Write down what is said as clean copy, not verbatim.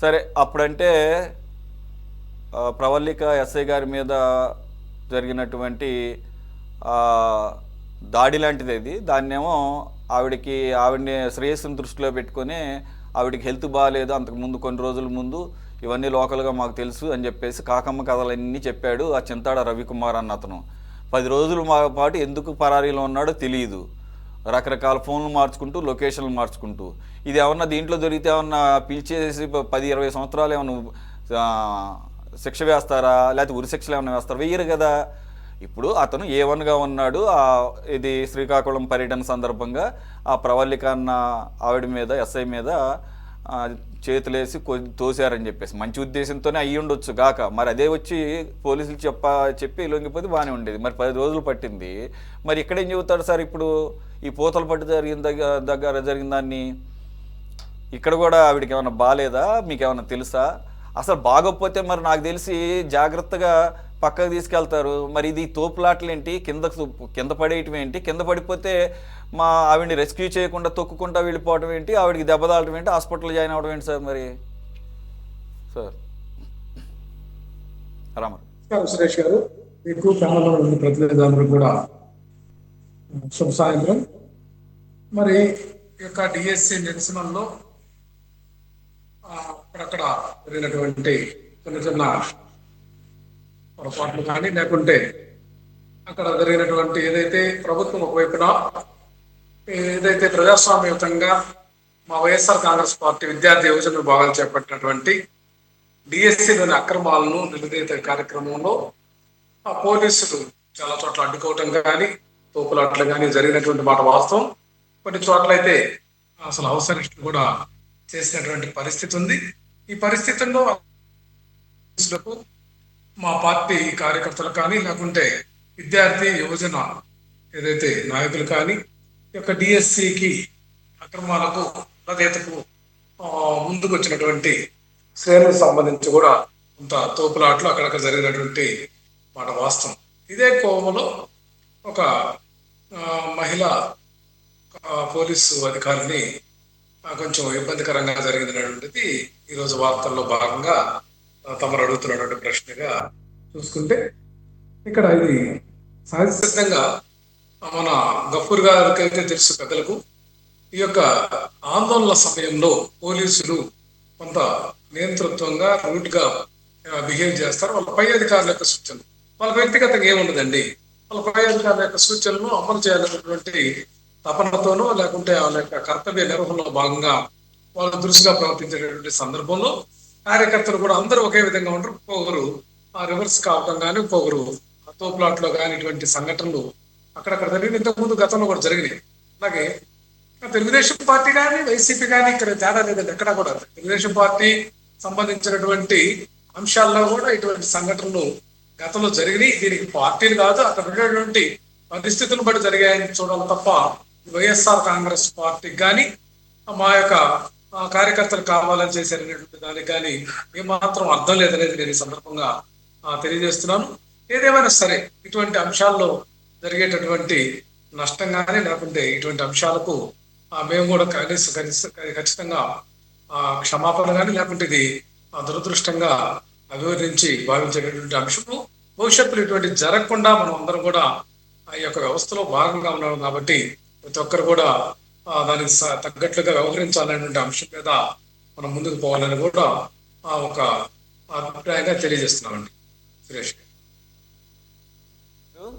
సరే అప్పుడంటే ప్రవల్లిక ఎస్ఐ గారి మీద జరిగినటువంటి ఆ, దాడి లాంటిది ఇది. దాన్నేమో ఆవిడని శ్రేయస్సుని దృష్టిలో పెట్టుకొని ఆవిడకి హెల్త్ బాగాలేదు, అంతకుముందు కొన్ని రోజుల ముందు ఇవన్నీ లోకల్గా మాకు తెలుసు అని చెప్పేసి కాకమ్మ కథలన్నీ చెప్పాడు ఆ చింతాడ రవికుమార్ అన్న అతను. 10 రోజుల పాటు ఎందుకు పరారీలో ఉన్నాడో తెలియదు. రకరకాల ఫోన్లు మార్చుకుంటూ లొకేషన్లు మార్చుకుంటూ ఇది ఏమన్నా దీంట్లో దొరికితే ఏమన్నా పిలిచేసి 10-20 సంవత్సరాలు ఏమన్నా శిక్ష వేస్తారా, లేకపోతే ఉరి శిక్షలు ఏమైనా వేస్తారా? వెయ్యరు కదా. ఇప్పుడు అతను A1గా ఉన్నాడు. ఇది శ్రీకాకుళం పర్యటన సందర్భంగా ఆ ప్రవల్లిక అన్న ఆవిడ మీద ఎస్ఐ మీద ఆ, చేతులేసి తోశారని చెప్పేసి మంచి ఉద్దేశంతోనే అయ్యి ఉండొచ్చు గాక, మరి అదే వచ్చి పోలీసులు చెప్పి లొంగిపోతే బాగానే ఉండేది. మరి 10 రోజులు పట్టింది. మరి ఇక్కడేం చెబుతాడు సార్ ఇప్పుడు ఈ పూతల పట్టు దగ్గర జరిగిన దాన్ని? ఇక్కడ కూడా ఆవిడకి ఏమైనా బాగాలేదా, మీకు ఏమైనా తెలుసా? అసలు బాగోకపోతే మరి నాకు తెలిసి జాగ్రత్తగా పక్కకు తీసుకెళ్తారు. మరి ఇది తోపులాటలు ఏంటి, కింద పడేయటం ఏంటి, కింద పడిపోతే మా ఆవిడని రెస్క్యూ చేయకుండా తొక్కుకుంటా వెళ్ళిపోవడం ఏంటి, ఆవిడకి దెబ్బతాలటం ఏంటి, హాస్పిటల్ జాయిన్ అవ్వడం ఏంటి సార్? మరి సార్ రామర్ సురేష్ గారు, మీకు ప్యానల్లో ఉన్న ప్రతినిధులందరూ కూడా శుభ సాయంత్రం. మరి ఈ యొక్క డిఎస్సి నిరసనలో అక్కడక్కడ జరిగినటువంటి చిన్న చిన్న పొరపాట్లు కానీ, లేకుంటే అక్కడ జరిగినటువంటి ఏదైతే ప్రభుత్వం ఒకవైపున ఏదైతే ప్రజాస్వామ్యయుతంగా మా వైఎస్ఆర్ కాంగ్రెస్ పార్టీ విద్యార్థి యువజన విభాగాలు చేపట్టినటువంటి డిఎస్సిలోని అక్రమాలను నిలదీత కార్యక్రమంలో ఆ పోలీసులు చాలా చోట్ల అడ్డుకోవటం కానీ, తోపులాట్లు కానీ జరిగినటువంటి మాట వాస్తవం. కొన్ని చోట్ల అయితే అసలు హౌస్ అరెస్ట్ కూడా చేసినటువంటి పరిస్థితి ఉంది. ఈ పరిస్థితుల్లో పోలీసులకు, మా పార్టీ కార్యకర్తలు కానీ, లేకుంటే విద్యార్థి యువజన ఏదైతే నాయకులు కానీ ఈ యొక్క డిఎస్సికి అక్రమాలకు రచయితకు ముందుకు వచ్చినటువంటి శ్రేణులకు సంబంధించి కూడా కొంత తోపులాట్లు అక్కడక్కడ జరిగినటువంటి మాట వాస్తవం. ఇదే కోవలో ఒక మహిళా పోలీసు అధికారిని కొంచెం ఇబ్బందికరంగా జరిగినటువంటిది ఈరోజు వార్తల్లో భాగంగా తమరు అడుగుతున్నటువంటి ప్రశ్నగా చూసుకుంటే, ఇక్కడ ఇది సహజసిద్ధంగా మన గఫూర్ గారికి అయితే తెలుసు పెద్దలకు, ఈ యొక్క ఆందోళన సమయంలో పోలీసులు కొంత నియంతృత్వంగా రూట్ గా బిహేవ్ చేస్తారు. వాళ్ళ పై అధికారుల యొక్క సూచనలు, వాళ్ళకి వ్యక్తిగతంగా ఏముండదండి, వాళ్ళ పై అధికారుల యొక్క సూచనలను అమలు చేయాలనేటువంటి తపనతోనో, లేకుంటే వాళ్ళ యొక్క కర్తవ్య నిర్వహణలో భాగంగా వాళ్ళు దురుసుగా ప్రవర్తించేటటువంటి సందర్భంలో కార్యకర్తలు కూడా అందరూ ఒకే విధంగా ఉంటారు. ఒక్కొక్కరు రివర్స్ కావడం కానీ, ఒక్కొక్కరు తోపులాట్ లో కానీ ఇటువంటి సంఘటనలు అక్కడక్కడ జరిగిన ఇంతకుముందు గతంలో కూడా జరిగినాయి. అలాగే తెలుగుదేశం పార్టీ కానీ, వైసీపీ కానీ ఇక్కడ తేడా లేదండి. ఎక్కడ కూడా తెలుగుదేశం పార్టీ సంబంధించినటువంటి అంశాల్లో కూడా ఇటువంటి సంఘటనలు గతంలో జరిగినాయి. దీనికి పార్టీలు కాదు, అక్కడ ఉండేటువంటి పరిస్థితులను బట్టి జరిగాయని చూడాలి తప్ప వైఎస్ఆర్ కాంగ్రెస్ పార్టీకి కానీ, మా యొక్క కార్యకర్తలు కావాలని చేసేటటువంటి దానికి కానీ ఏమాత్రం అర్థం లేదనేది నేను ఈ సందర్భంగా తెలియజేస్తున్నాను. ఏదేమైనా సరే ఇటువంటి అంశాల్లో జరిగేటటువంటి నష్టం కానీ, లేకుంటే ఇటువంటి అంశాలకు మేము కూడా ఖచ్చితంగా క్షమాపణ కానీ, లేకుంటే ఇది దురదృష్టంగా అభివర్ణించి భావించేటటువంటి అంశము. భవిష్యత్తులో ఇటువంటి జరగకుండా మనం అందరం కూడా ఈ యొక్క వ్యవస్థలో భాగంగా ఉన్నాం కాబట్టి ప్రతి ఒక్కరు కూడా దానికి తగ్గట్లుగా వ్యవహరించాలనేటువంటి అంశం మీద మనం ముందుకు పోవాలని కూడా ఒక అభిప్రాయంగా తెలియజేస్తున్నామండి. సురేష్.